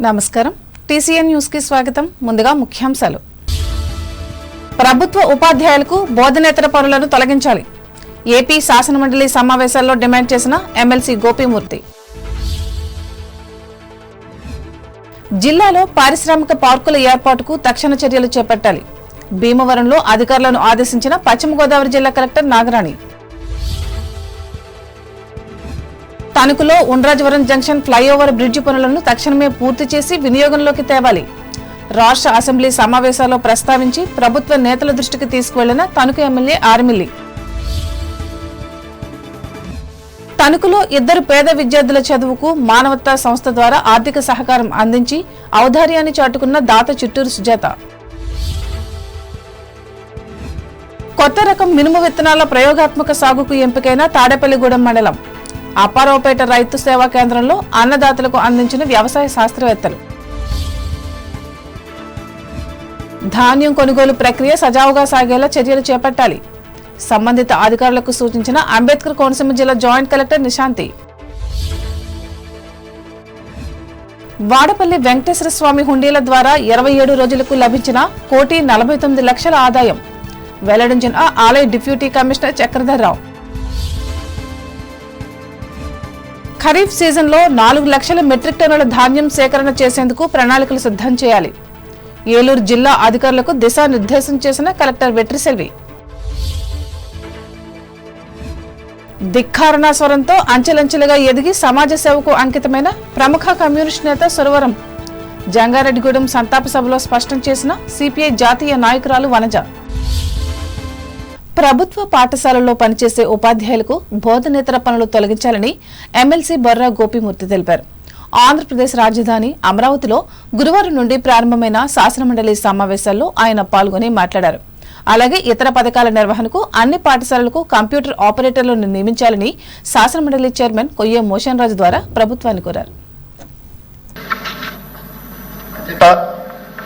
నమస్కారం TCN news కి స్వాగతం. ముందుగా ముఖ్యాంశాలు. ప్రభుత్వ ఉపాధ్యాయులకు బోధనేతర పనులను తొలగించాలి. ఏపీ శాసనమండలి సమావేశాల్లో డిమాండ్ చేసిన ఎమ్మెల్సీ గోపీమూర్తి. జిల్లాలో పారిశ్రామిక పార్కుల ఏర్పాటుకు తక్షణ చర్యలు చేపట్టాలి. భీమవరంలో అధికారులను ఆదేశించిన పశ్చిమ గోదావరి జిల్లా కలెక్టర్ నాగరాణి. తణుకులో ఉండ్రాజవరం జంక్షన్ ఫ్లైఓవర్ బ్రిడ్జి పనులను తక్షణమే పూర్తి చేసి వినియోగంలోకి తేవాలి. రాష్ట్ర అసెంబ్లీ సమావేశాల్లో ప్రస్తావించి ప్రభుత్వ నేతల దృష్టికి తీసుకువెళ్లిన తణుకు ఎమ్మెల్యే ఆర్మిల్లి. తణుకులో 2 పేద విద్యార్థుల చదువుకు మానవతా సంస్థ ద్వారా ఆర్థిక సహకారం అందించి ఔదార్యాన్ని చాటుకున్న దాత చిట్టూరు సుజాత. కొత్త రకం మినుము విత్తనాల ప్రయోగాత్మక సాగుకు ఎంపికైన తాడేపల్లిగూడెం మండలం అప్పారావుపేట రైతు సేవా కేంద్రంలో అన్నదాతలకు అందించిన వ్యవసాయ శాస్త్రవేత్తలు. ధాన్యం కొనుగోలు ప్రక్రియ సజావుగా సాగేలా చర్యలు చేపట్టాలి. సంబంధిత అధికారులకు సూచించిన అంబేద్కర్ కోనసీమ జిల్లా జాయింట్ కలెక్టర్ నిశాంతి. వాడపల్లి వెంకటేశ్వర స్వామి హుండీల ద్వారా 27 రోజులకు లభించిన 1,49,00,000 ఆదాయం వెల్లడించిన ఆలయ డిప్యూటీ కమిషనర్ చక్రధర్రావు. ఖరీఫ్ సీజన్లో 4 లక్షల మెట్రిక్ టన్నుల ధాన్యం సేకరణ చేసేందుకు ప్రణాళికలు సిద్ధం చేయాలి. ఏలూరు జిల్లా అధికారులకు దిశానిర్దేశం చేసిన కలెక్టర్ వెట్రిసెల్వి. ధిక్కారణ స్వరంతో అంచెలంచెలుగా ఎదిగి సమాజ సేవకు అంకితమైన ప్రముఖ కమ్యూనిస్టు నేత సురవరం జంగారెడ్డిగూడెం సంతాప సభలో స్పష్టం చేసిన సిపిఐ జాతీయ నాయకురాలు వనజ. ప్రభుత్వ పాఠశాలల్లో పనిచేసే ఉపాధ్యాయులకు బోధనేతర పనులు తొలగించాలని ఎమ్మెల్సీ బొర్రా గోపీమూర్తి తెలిపారు. ఆంధ్రప్రదేశ్ రాజధాని అమరావతిలో గురువారం నుండి ప్రారంభమైన శాసనమండలి సమావేశాల్లో ఆయన పాల్గొని మాట్లాడారు. అలాగే ఇతర పథకాల నిర్వహణకు అన్ని పాఠశాలలకు కంప్యూటర్ ఆపరేటర్లను నియమించాలని శాసనమండలి చైర్మన్ కొయ్యే మోషన్ రాజు ద్వారా ప్రభుత్వాన్ని కోరారు.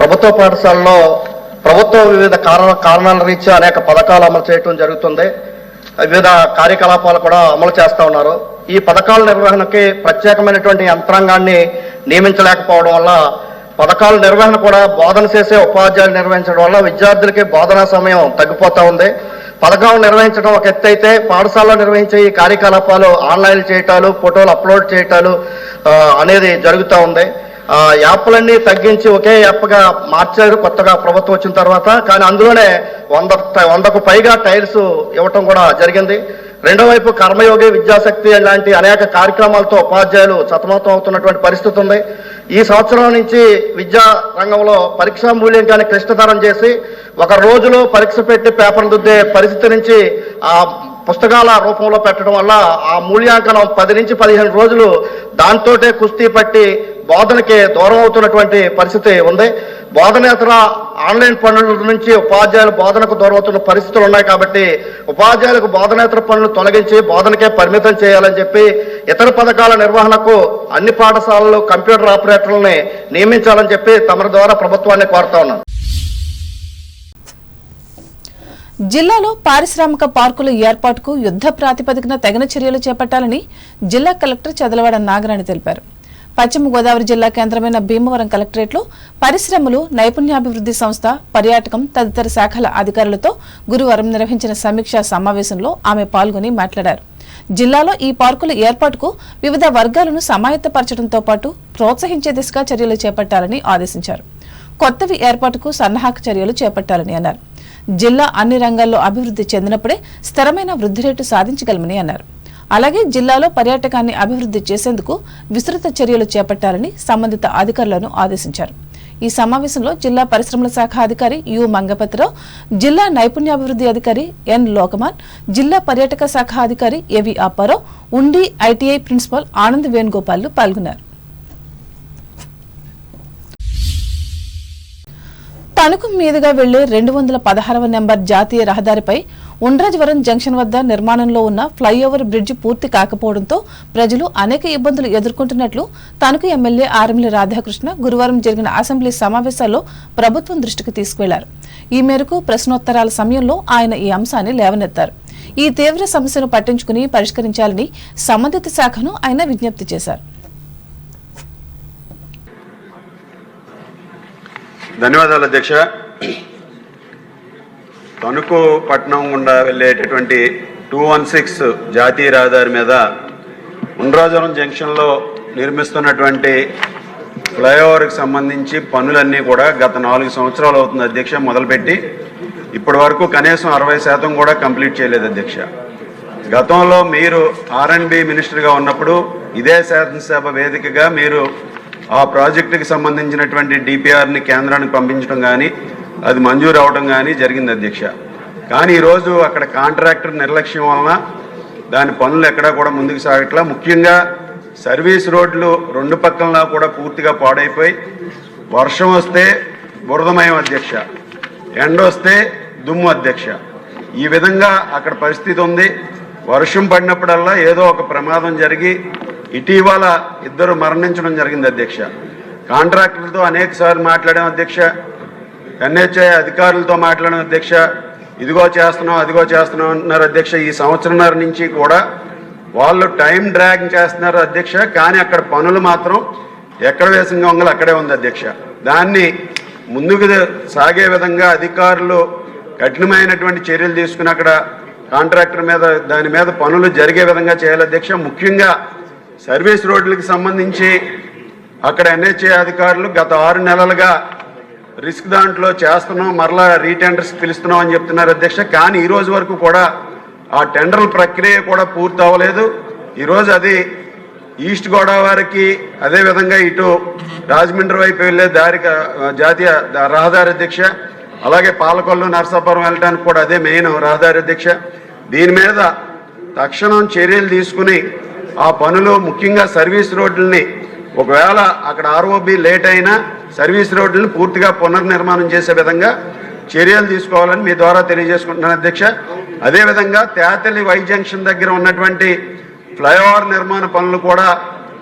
ప్రభుత్వ పాఠశాలలో ప్రభుత్వం వివిధ కారణాల రీత్యా అనేక పథకాలు అమలు చేయడం జరుగుతుంది. వివిధ కార్యకలాపాలు కూడా అమలు చేస్తూ ఉన్నారు. ఈ పథకాల నిర్వహణకి ప్రత్యేకమైనటువంటి యంత్రాంగాన్ని నియమించలేకపోవడం వల్ల పథకాల నిర్వహణ కూడా బోధన చేసే ఉపాధ్యాయులు నిర్వహించడం వల్ల విద్యార్థులకి బోధనా సమయం తగ్గిపోతూ ఉంది. పథకాలు నిర్వహించడం ఒక ఎత్తు అయితే పాఠశాలలో నిర్వహించే ఈ కార్యకలాపాలు ఆన్లైన్ చేయటాలు, ఫోటోలు అప్లోడ్ చేయటాలు అనేది జరుగుతూ ఉంది. యాప్లన్నీ తగ్గించి ఒకే యాప్గా మార్చారు కొత్తగా ప్రభుత్వం వచ్చిన తర్వాత. కానీ అందులోనే 100కు పైగా టైల్స్ ఇవ్వటం కూడా జరిగింది. రెండో వైపు కర్మయోగి, విద్యాశక్తి లాంటి అనేక కార్యక్రమాలతో ఉపాధ్యాయులు సతమతం అవుతున్నటువంటి పరిస్థితి ఉంది. ఈ సంవత్సరం నుంచి విద్యా రంగంలో పరీక్షా మూల్యాంకాన్ని క్లిష్టతరం చేసి ఒక రోజులో పరీక్ష పెట్టి పేపర్లు దిద్దే పరిస్థితి నుంచి ఆ పుస్తకాల రూపంలో పెట్టడం వల్ల ఆ మూల్యాంకనం 10 నుంచి 15 రోజులు దాంతోటే కుస్తీ పట్టి బోధనకి దూరం అవుతున్నటువంటి పరిస్థితి ఉంది. బోధనేతర ఆన్లైన్ పనుల నుంచి ఉపాధ్యాయులు బోధనకు దూరం అవుతున్న పరిస్థితులు ఉన్నాయి. కాబట్టి ఉపాధ్యాయులకు బోధనేతర పనులు తొలగించి బోధనకే పరిమితం చేయాలని చెప్పి ఇతర పథకాల నిర్వహణకు అన్ని పాఠశాలల్లో కంప్యూటర్ ఆపరేటర్లని నియమించాలని చెప్పి తమ ద్వారా ప్రభుత్వాన్ని కోరుతా ఉన్నాను. జిల్లాలో పారిశ్రామిక పార్కుల ఏర్పాటుకు యుద్ధ ప్రాతిపదికన తగిన చర్యలు చేపట్టాలని జిల్లా కలెక్టర్ చదలవాడ నాగరాణి తెలిపారు. పశ్చిమ గోదావరి జిల్లా కేంద్రమైన భీమవరం కలెక్టరేట్లో పరిశ్రమలు, నైపుణ్యాభివృద్ధి సంస్థ, పర్యాటకం తదితర శాఖల అధికారులతో గురువారం నిర్వహించిన సమీక్షా సమావేశంలో ఆమె పాల్గొని మాట్లాడారు. జిల్లాలో ఈ పార్కుల ఏర్పాటుకు వివిధ వర్గాలను సమాయత్తపరచడంతో పాటు ప్రోత్సహించే దిశగా చర్యలు చేపట్టాలని ఆదేశించారు. కొత్తవి ఏర్పాటుకు సన్నాహక చర్యలు చేపట్టాలని అన్నారు. జిల్లా అన్ని రంగాల్లో అభివృద్ధి చెందినప్పుడే స్థిరమైన వృద్ధి రేటు సాధించగలమని అన్నారు. అలాగే జిల్లాలో పర్యాటకాన్ని అభివృద్ధి చేసేందుకు విస్తృత చర్యలు చేపట్టాలని సంబంధిత అధికారులను ఆదేశించారు. ఈ సమావేశంలో జిల్లా పరిశ్రమల శాఖ అధికారి యు మంగపతిరావు, జిల్లా నైపుణ్యాభివృద్ధి అధికారి ఎన్ లోకమాన్, జిల్లా పర్యాటక శాఖ అధికారి ఏవి అప్పారావు, ఉండి ఐటీఐ ప్రిన్సిపల్ ఆనంద్ వేణుగోపాల్ పాల్గొన్నారు. తణుకు మీదుగా వెళ్లే 216వ నెంబర్ జాతీయ రహదారిపై ఉండ్రాజవరం జంక్షన్ వద్ద నిర్మాణంలో ఉన్న ఫ్లైఓవర్ బ్రిడ్జి పూర్తి కాకపోవడంతో ప్రజలు అనేక ఇబ్బందులు ఎదుర్కొంటున్నట్లు తణుకు ఎమ్మెల్యే ఆర్మిల్లి రాధాకృష్ణ గురువారం జరిగిన అసెంబ్లీ సమావేశాల్లో ప్రభుత్వం దృష్టికి తీసుకువెళ్లారు. ఈ మేరకు ప్రశ్నోత్తరాల సమయంలో ఆయన ఈ అంశాన్ని లేవనెత్తారు. ఈ తీవ్ర సమస్యను పట్టించుకుని పరిష్కరించాలని సంబంధిత శాఖను ఆయన విజ్ఞప్తి చేశారు. ధన్యవాదాలు అధ్యక్ష. తణుకు పట్టణం గుండా వెళ్ళేటటువంటి 216 జాతీయ రహదారి మీద ఉండ్రాజవరం జంక్షన్లో నిర్మిస్తున్నటువంటి ఫ్లైఓవర్కి సంబంధించి పనులన్నీ కూడా గత 4 సంవత్సరాలు అవుతుంది అధ్యక్ష మొదలుపెట్టి ఇప్పటి వరకు కనీసం 60% కూడా కంప్లీట్ చేయలేదు అధ్యక్ష. గతంలో మీరు R&B మినిస్టర్గా ఉన్నప్పుడు ఇదే శాసనసభ వేదికగా మీరు ఆ ప్రాజెక్టుకి సంబంధించినటువంటి DPRని కేంద్రానికి పంపించడం కానీ అది మంజూరు అవడం కానీ జరిగింది అధ్యక్ష. కానీ ఈరోజు అక్కడ కాంట్రాక్టర్ నిర్లక్ష్యం వలన దాని పనులు ఎక్కడా కూడా ముందుకు సాగట్లా. ముఖ్యంగా సర్వీస్ రోడ్లు 2 పక్కలలా కూడా పూర్తిగా పాడైపోయి వర్షం వస్తే బురదమయం అధ్యక్ష, ఎండ వస్తే దుమ్ము అధ్యక్ష. ఈ విధంగా అక్కడ పరిస్థితి ఉంది. వర్షం పడినప్పుడల్లా ఏదో ఒక ప్రమాదం జరిగి ఇటీవల 2 మరణించడం జరిగింది అధ్యక్ష. కాంట్రాక్టర్లతో అనేక సార్లు మాట్లాడాం అధ్యక్ష, NHAI అధికారులతో మాట్లాడాం అధ్యక్ష. ఇదిగో చేస్తున్నాం అదిగో చేస్తున్నాం అంటున్నారు అధ్యక్ష. ఈ సంవత్సరంన్నర నుంచి కూడా వాళ్ళు టైం డ్రాగ్ చేస్తున్నారు అధ్యక్ష. కానీ అక్కడ పనులు మాత్రం ఎక్కడ వేసిన గొంగలు అక్కడే ఉంది అధ్యక్ష. దాన్ని ముందుకు సాగే విధంగా అధికారులు కఠినమైనటువంటి చర్యలు తీసుకుని అక్కడ కాంట్రాక్టర్ మీద దాని మీద పనులు జరిగే విధంగా చేయాలి అధ్యక్ష. ముఖ్యంగా సర్వీస్ రోడ్లకి సంబంధించి అక్కడ NHAI అధికారులు గత 6 నెలలుగా రిస్క్ దాంట్లో చేస్తున్నాం, మరలా రీటెండర్స్ పిలుస్తున్నాం అని చెప్తున్నారు అధ్యక్ష. కానీ ఈ రోజు వరకు కూడా ఆ టెండర్ల ప్రక్రియ కూడా పూర్తి అవ్వలేదు. ఈరోజు అది ఈస్ట్ గోదావరికి అదేవిధంగా ఇటు రాజమండ్రి వైపు వెళ్ళే దారికి జాతీయ రహదారి అధ్యక్ష. అలాగే పాలకొల్లు నరసాపురం వెళ్ళడానికి కూడా అదే మెయిన్ రహదారి అధ్యక్ష. దీని మీద తక్షణం చర్యలు తీసుకుని ఆ పనులు ముఖ్యంగా సర్వీస్ రోడ్లని ఒకవేళ అక్కడ ROB లేట్ అయినా సర్వీస్ రోడ్లను పూర్తిగా పునర్నిర్మాణం చేసే విధంగా చర్యలు తీసుకోవాలని మీ ద్వారా తెలియజేసుకుంటున్నాను అధ్యక్ష. అదేవిధంగా తేతలి వై జంక్షన్ దగ్గర ఉన్నటువంటి ఫ్లైఓవర్ నిర్మాణ పనులు కూడా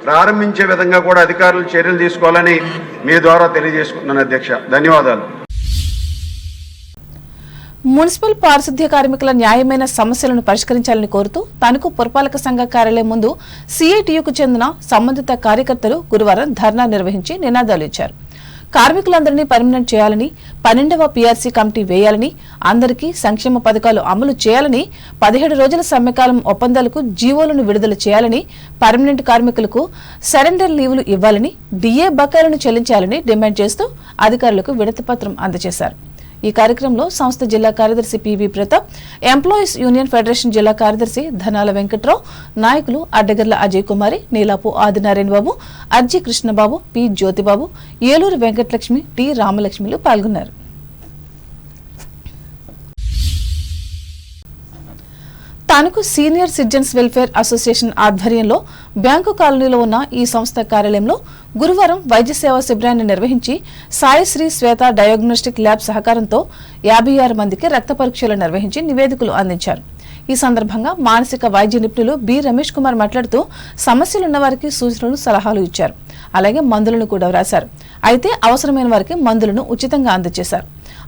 ప్రారంభించే విధంగా కూడా అధికారులు చర్యలు తీసుకోవాలని మీ ద్వారా తెలియజేసుకుంటున్నాను అధ్యక్ష. ధన్యవాదాలు. మున్సిపల్ పారిశుద్ధ్య కార్మికుల న్యాయమైన సమస్యలను పరిష్కరించాలని కోరుతూ తణుకు పురపాలక సంఘ కార్యాలయం ముందు CITUకు చెందిన సంబంధిత కార్యకర్తలు గురువారం ధర్నా నిర్వహించి నినాదాలు ఇచ్చారు. కార్మికులందరినీ పర్మనెంట్ చేయాలని, 12వ PRC కమిటీ వేయాలని, అందరికీ సంక్షేమ పథకాలు అమలు చేయాలని, 17 రోజుల సమ్మెకాలం ఒప్పందాలకు జీవోలను విడుదల చేయాలని, పర్మనెంట్ కార్మికులకు సరెండర్ లీవులు ఇవ్వాలని, DA బకాయిలను చెల్లించాలని డిమాండ్ చేస్తూ అధికారులకు వినతిపత్రం అందజేశారు. ఈ కార్యక్రమంలో సంస్థ జిల్లా కార్యదర్శి PV Pratap, employees union federation జిల్లా కార్యదర్శి ధనాల వెంకట్రావు, నాయకులు అడ్డగర్ల అజయ్ కుమారి, నీలాపు ఆదినారాయణ బాబు, అర్జీ కృష్ణబాబు, P జ్యోతిబాబు, ఏలూరు వెంకటలక్ష్మి, T రామలక్ష్మిలు పాల్గొన్నారు. Tanuku senior citizens welfare association ఆధ్వర్యంలో బ్యాంకు కాలనీలో ఉన్న ఈ సంస్థ కార్యాలయంలో గురువారం వైద్య సేవా శిబిరాన్ని నిర్వహించి సాయిశ్రీ శ్వేత డయాగ్నోస్టిక్ ల్యాబ్ సహకారంతో 56 మందికి రక్త పరీక్షలు నిర్వహించి నివేదికలు అందించారు. ఈ సందర్భంగా మానసిక వైద్య నిపుణులు B రమేష్ కుమార్ మాట్లాడుతూ సమస్యలున్న వారికి సూచనలు సలహాలు ఇచ్చారు. అలాగే మందులను కూడా వ్రాశారు. అయితే అవసరమైన వారికి మందులను ఉచితంగా అందజేశారు.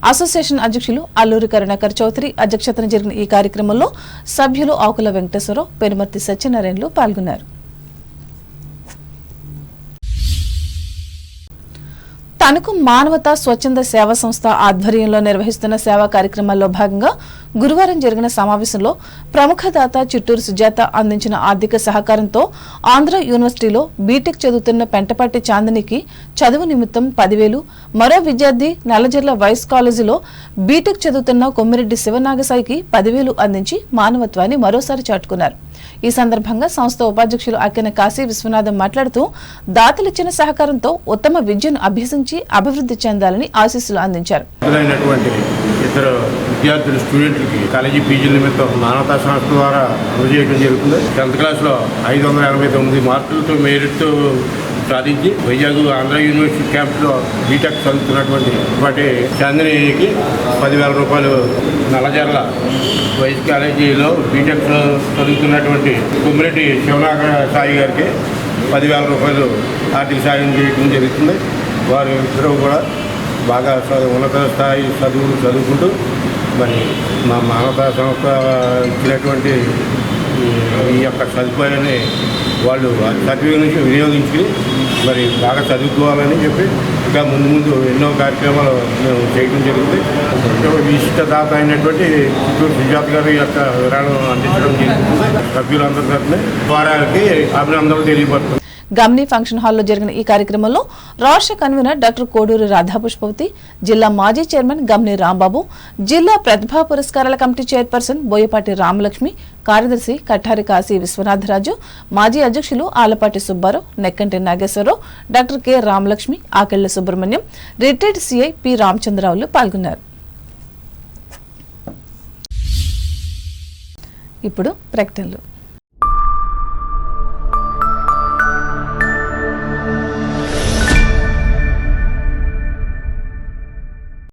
అసోసియేషన్ అధ్యక్షులు అల్లూరి కరుణాకర్ చౌదరి అధ్యక్షతన జరిగిన ఈ కార్యక్రమంలో సభ్యులు ఆకుల వెంకటేశ్వరరావు, పెనుమర్తి సత్యనారాయణలు పాల్గొన్నారు. తణుకు మానవతా స్వచ్ఛంద సేవా సంస్థ ఆధ్వర్యంలో నిర్వహిస్తున్న సేవా కార్యక్రమాల్లో భాగంగా గురువారం జరిగిన సమావేశంలో ప్రముఖ దాత చిట్టూరు సుజాత అందించిన ఆర్థిక సహకారంతో ఆంధ్ర యూనివర్సిటీలో బీటెక్ చదువుతున్న పెంటపాటి చాందినికి చదువు నిమిత్తం 10,000, మరో విద్యార్థి నల్లజర్ల వైస్ కాలేజీలో బీటెక్ చదువుతున్న కొమ్మిరెడ్డి శివనాగసాయికి 10,000 అందించి మానవత్వాన్ని మరోసారి చాటుకున్నారు. ఈ సందర్భంగా సంస్థ ఉపాధ్యక్షులు అక్కెన కాశీ విశ్వనాథం మాట్లాడుతూ దాతలిచ్చిన సహకారంతో ఉత్తమ విద్యను అభ్యసించి అభివృద్ధి చెందాలని ఆశీస్సులు అందించారు. ఇద్దరు విద్యార్థులు స్టూడెంట్లకి కాలేజీ పీజీల నిమిత్తం మానవతా సంస్థ ద్వారా అందజేయడం జరుగుతుంది. 10th క్లాస్లో 589 మార్కులతో మెరిట్తో సాధించి వైజాగ్ ఆంధ్ర యూనివర్సిటీ క్యాంప్లో బీటెక్ చదువుతున్నటువంటి వాటి చాందినికి 10,000 రూపాయలు, నల్లజర్ల వైస్ కాలేజీలో బీటెక్ చదువుతున్నటువంటి కొమ్మిరెడ్డి శివనాగ సాయి గారికి 10,000 రూపాయలు ఆర్థిక సాయం చేయడం జరుగుతుంది. వారు ఇద్దరు కూడా బాగా ఉన్నత స్థాయి చదువులు చదువుకుంటూ మరి మా మానవతా సంస్థ ఇచ్చినటువంటి ఈ యొక్క సదుపాయాన్ని వాళ్ళు సద్వినియోగించుకుని మరి బాగా చదువుకోవాలని చెప్పి ఇంకా ముందు ముందు ఎన్నో కార్యక్రమాలు మేము చేయడం జరుగుతుంది. విశిష్టదాత అయినటువంటి చిత్తూరు సుజాత గారి యొక్క వివరాలను అందించడం జరుగుతుంది. సభ్యులందరి తరఫున వారికి అభినందనలు తెలియపడుతుంది. గమ్ని ఫంక్షన్ హాల్లో జరిగిన ఈ కార్యక్రమంలో రాష్ట్ర కన్వీనర్ డాక్టర్ కోడూరి రాధాపుష్పవతి, జిల్లా మాజీ చైర్మన్ గమ్ని రాంబాబు, జిల్లా ప్రతిభా పురస్కారాల కమిటీ చైర్పర్సన్ బోయపాటి రామలక్ష్మి, కార్యదర్శి కఠారి కాశీ విశ్వనాథరాజు, మాజీ అధ్యక్షులు Alapati Subbarao, Nekkanti Nageswararao, doctor K Ramalakshmi, Akella Subrahmanyam, retired CI P రామచంద్రరావులు పాల్గొన్నారు. ఇప్పుడు ప్రకటనలు.